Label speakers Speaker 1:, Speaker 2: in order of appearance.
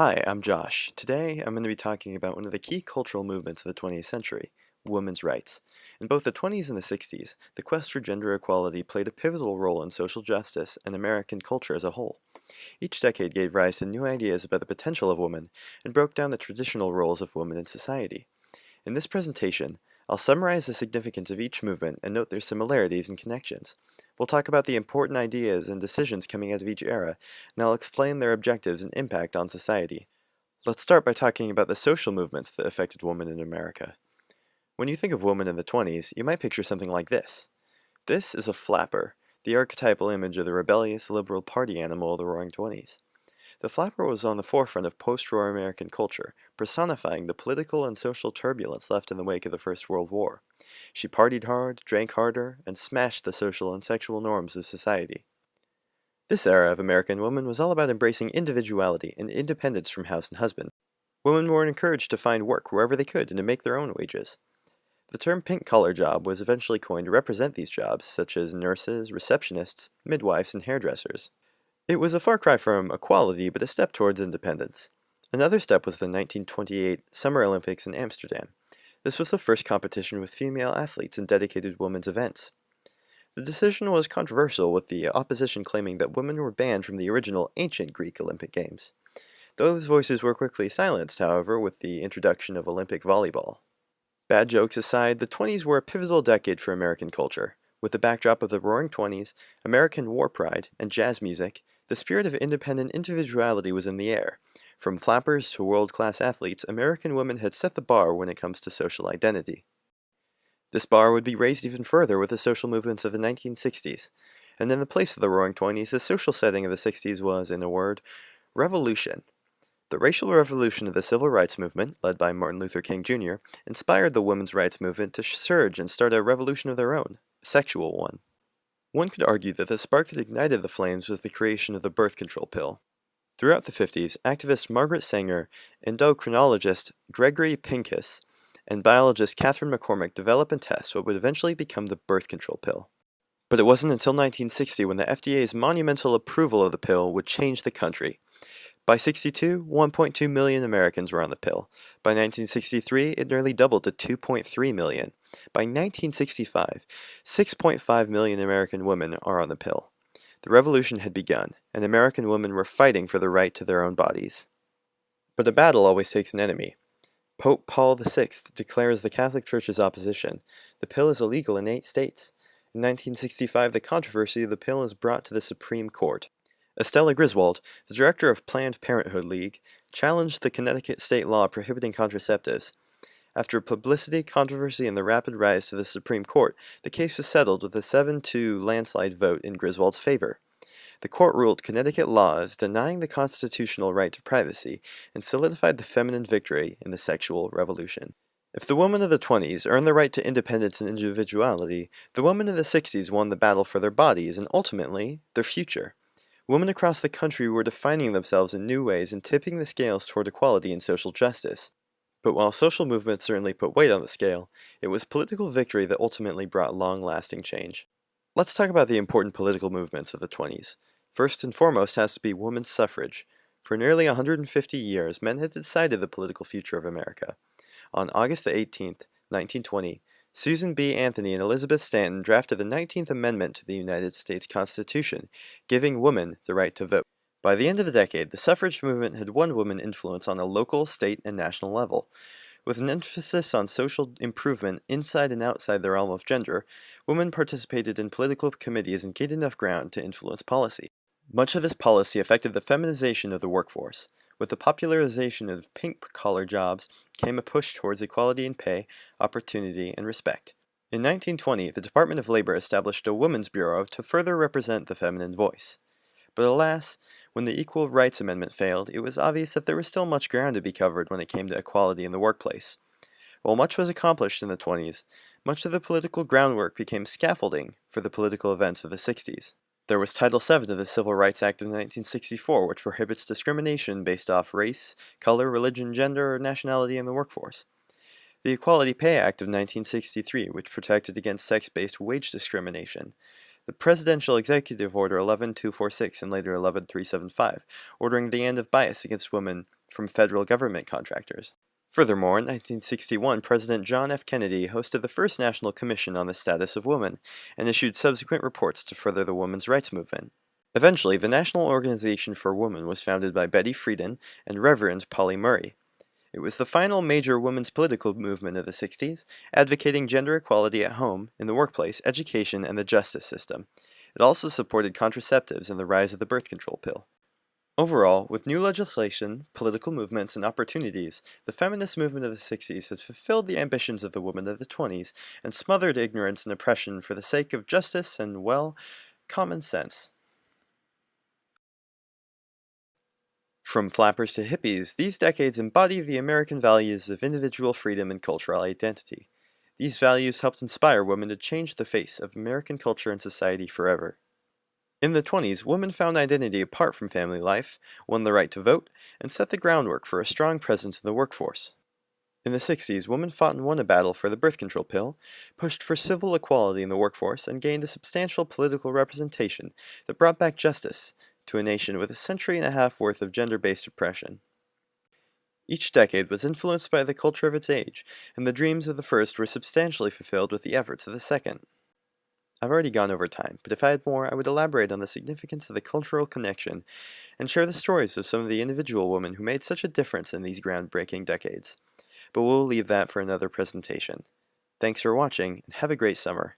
Speaker 1: Hi, I'm Josh. Today I'm going to be talking about one of the key cultural movements of the 20th century, women's rights. In both the 20s and the 60s, the quest for gender equality played a pivotal role in social justice and American culture as a whole. Each decade gave rise to new ideas about the potential of women and broke down the traditional roles of women in society. In this presentation, I'll summarize the significance of each movement and note their similarities and connections. We'll talk about the important ideas and decisions coming out of each era, and I'll explain their objectives and impact on society. Let's start by talking about the social movements that affected women in America. When you think of women in the 20s, you might picture something like this. This is a flapper, the archetypal image of the rebellious liberal party animal of the Roaring Twenties. The flapper was on the forefront of post-war American culture, personifying the political and social turbulence left in the wake of the First World War. She partied hard, drank harder, and smashed the social and sexual norms of society. This era of American women was all about embracing individuality and independence from house and husband. Women were encouraged to find work wherever they could and to make their own wages. The term pink-collar job was eventually coined to represent these jobs, such as nurses, receptionists, midwives, and hairdressers. It was a far cry from equality, but a step towards independence. Another step was the 1928 Summer Olympics in Amsterdam. This was the first competition with female athletes in dedicated women's events. The decision was controversial, with the opposition claiming that women were banned from the original ancient Greek Olympic Games. Those voices were quickly silenced, however, with the introduction of Olympic volleyball. Bad jokes aside, the 20s were a pivotal decade for American culture. With the backdrop of the Roaring Twenties, American war pride, and jazz music, the spirit of independent individuality was in the air. From flappers to world-class athletes, American women had set the bar when it comes to social identity. This bar would be raised even further with the social movements of the 1960s. And in the place of the Roaring Twenties, the social setting of the 60s was, in a word, revolution. The racial revolution of the Civil Rights Movement, led by Martin Luther King Jr., inspired the women's rights movement to surge and start a revolution of their own, a sexual one. One could argue that the spark that ignited the flames was the creation of the birth control pill. Throughout the 50s, activist Margaret Sanger, endocrinologist Gregory Pincus, and biologist Catherine McCormick developed and tested what would eventually become the birth control pill. But it wasn't until 1960 when the FDA's monumental approval of the pill would change the country. By 62, 1.2 million Americans were on the pill. By 1963, it nearly doubled to 2.3 million. By 1965, 6.5 million American women are on the pill. The revolution had begun, and American women were fighting for the right to their own bodies. But a battle always takes an enemy. Pope Paul VI declares the Catholic Church's opposition. The pill is illegal in 8 states. In 1965, the controversy of the pill is brought to the Supreme Court. Estella Griswold, the director of Planned Parenthood League, challenged the Connecticut state law prohibiting contraceptives. After publicity, controversy, and the rapid rise to the Supreme Court, the case was settled with a 7-2 landslide vote in Griswold's favor. The court ruled Connecticut law as denying the constitutional right to privacy and solidified the feminine victory in the sexual revolution. If the women of the 20s earned the right to independence and individuality, the women of the 60s won the battle for their bodies and ultimately, their future. Women across the country were defining themselves in new ways and tipping the scales toward equality and social justice. But while social movements certainly put weight on the scale, it was political victory that ultimately brought long-lasting change. Let's talk about the important political movements of the 20s. First and foremost has to be women's suffrage. For nearly 150 years, men had decided the political future of America. On August 18, 1920, Susan B. Anthony and Elizabeth Stanton drafted the 19th Amendment to the United States Constitution, giving women the right to vote. By the end of the decade, the suffrage movement had won women influence on a local, state, and national level. With an emphasis on social improvement inside and outside the realm of gender, women participated in political committees and gained enough ground to influence policy. Much of this policy affected the feminization of the workforce. With the popularization of pink-collar jobs came a push towards equality in pay, opportunity, and respect. In 1920, the Department of Labor established a Women's Bureau to further represent the feminine voice. But alas, when the Equal Rights Amendment failed, it was obvious that there was still much ground to be covered when it came to equality in the workplace. While much was accomplished in the 20s, much of the political groundwork became scaffolding for the political events of the 60s. There was Title VII of the Civil Rights Act of 1964, which prohibits discrimination based off race, color, religion, gender, or nationality in the workforce. The Equality Pay Act of 1963, which protected against sex-based wage discrimination. The Presidential Executive Order 11246 and later 11375, ordering the end of bias against women from federal government contractors. Furthermore, in 1961, President John F. Kennedy hosted the first National Commission on the Status of Women and issued subsequent reports to further the women's rights movement. Eventually, the National Organization for Women was founded by Betty Friedan and Reverend Polly Murray. It was the final major women's political movement of the 60s, advocating gender equality at home, in the workplace, education, and the justice system. It also supported contraceptives and the rise of the birth control pill. Overall, with new legislation, political movements, and opportunities, the feminist movement of the 60s has fulfilled the ambitions of the women of the 20s and smothered ignorance and oppression for the sake of justice and, well, common sense. From flappers to hippies, these decades embody the American values of individual freedom and cultural identity. These values helped inspire women to change the face of American culture and society forever. In the 20s, women found identity apart from family life, won the right to vote, and set the groundwork for a strong presence in the workforce. In the 60s, women fought and won a battle for the birth control pill, pushed for civil equality in the workforce, and gained a substantial political representation that brought back justice to a nation with a century and a half worth of gender-based oppression. Each decade was influenced by the culture of its age, and the dreams of the first were substantially fulfilled with the efforts of the second. I've already gone over time, but if I had more, I would elaborate on the significance of the cultural connection and share the stories of some of the individual women who made such a difference in these groundbreaking decades. But we'll leave that for another presentation. Thanks for watching, and have a great summer.